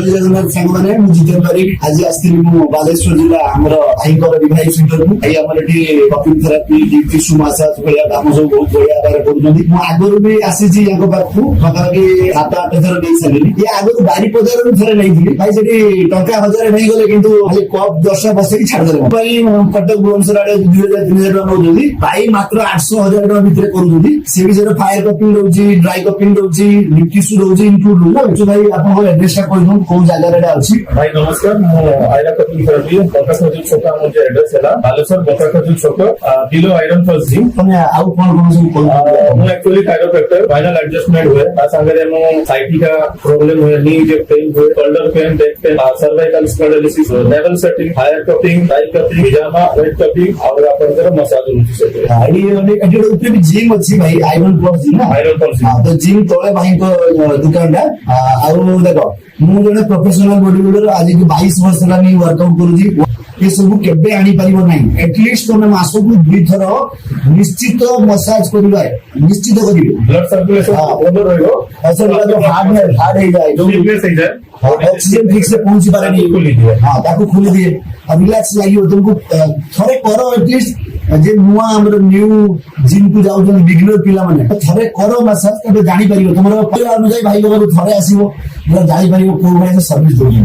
जय जगन्नाथ सांग मैंने जितेन बारिक आज आसଥିଲି ମୁଁ ବାଲେଶ୍ୱର ଜିଲ୍ଲା ଆମର ଭାଇଙ୍କର ରିଭାଇଭ୍ ସେଣ୍ଟରକୁ ଭାଇ ଆମର ଏଠି କପିଂ ଥେରାପି ଡିପ୍ ଟିସ୍ୟୁ ମାସାଜ ଭଳିଆ କାମ ସବୁ ବହୁତ ବଢିଆ ଭାବରେ କରୁଛନ୍ତି। ମୁଁ ଆଗରୁ ବି ଆସିଛି ୟାଙ୍କ ପାଖକୁ ପାଖାପାଖି 7-8 ଥର ନେଇ ସାରିଲିଣି। ଇଏ ଆଗରୁ ବାରିପଦାରୁ ବି ଥରେ ନେଇଥିଲି ଭାଇ ସେଠି ଟଙ୍କା 1000 ନେଇଗଲେ କିନ୍ତୁ ଖାଲି କପ୍ 10 ବସେଇକି ଛାଡ଼ିଦେଲେ ଭାଇ କଟକ ଭୁବନେଶ୍ୱର ଆଡେ 2000-3000 ଟଙ୍କା ନେଉଛନ୍ତି ଭାଇ ମାତ୍ର 800-1000 ଟଙ୍କା ଭିତରେ କରୁଛନ୍ତି। ସେ ବି ସେଟା ଫାୟାର କପିଂ ରହୁଛି ଡ୍ରାଇ କପିଂ ରହୁଛି ଡିପ୍ ଟିସ୍ୟୁ ରହୁଛି ଇନକ୍ଲୁଡ ରହୁଛି। ଭାଇ ଆପଣଙ୍କ ଆଡ୍ରେସଟା କହିଦିଅନ୍ତୁ କୋଉ ଜାଗାରେ ଏଟା ଅଛି। भाई नमस्कार आयरा कपिंग थेरापी बका खजूर छक मुझे एड्रेस है बालेश्वर बका खजूर छक बिलो आयरन फर्स्ट जिम ମାନେ ଆଉ କଣ କଣ ସବୁ କରୁଛନ୍ତି? ମୁଁ एक्चुअली कायरोप्रैक्टर फाइनल एडजस्टमेंट हुए ता संगे मो साइटी का प्रॉब्लम हुए नी जे पेन हुए shoulder pain back pain cervical spondylosis level setting हायर कपिंग डाई कपिंग पिजामा वेट कपिंग और आपनकर मसाज होची से ଆଇଡି ମାନେ ଏଠି ଗୋଟେ ବି ଜିମ୍ ଅଛି ଭାଇ ଆଇରନ୍ ପ୍ଲସ୍ ଜିମ୍ ନା आयरन फर्स्ट जिम ତ ଜିମ୍ ତଳେ ଭାଇଙ୍କ ଦୋକାନଟା ଆଉ ଦେଖ ମୁଁ ଜଣେ ପ୍ରଫେସନାଲ ବଡି ବିଲ୍ଡର ଆଜିକି 22 ବର୍ଷ ହେଲାଣି ୱାର୍କଆଉଟ କରୁଛି। ଏ ସବୁ କେବେ ଆଣିପାରିବ ନାହିଁ। ଏଟଲିଷ୍ଟ ତମେ ମାସକୁ 2 ଥର ନିଶ୍ଚିତ ମସାଜ କରିବା ନିଶ୍ଚିତ କରିବେ। ब्लड सर्कुलेशन ଭଲ ରହିବ ହାର୍ଡ ହେଇଯାଏ ୱିକନେସ୍ ହେଇଯାଏ ऑक्सीजन ठीक से पहुंची पारेनी हाँ ताकू खोली दिए रिलैक्स लगे तुमको थरे करो एटलिस्ट जे नुआ हमर न्यू जिम को जाउ बिगिनर पिला माने थरे करो मसाज तबे जानि परिबो तुमरो अनुसार भाई लोग थरे आसीबो जानि परिबो कोन भाई सर्विस दोगी।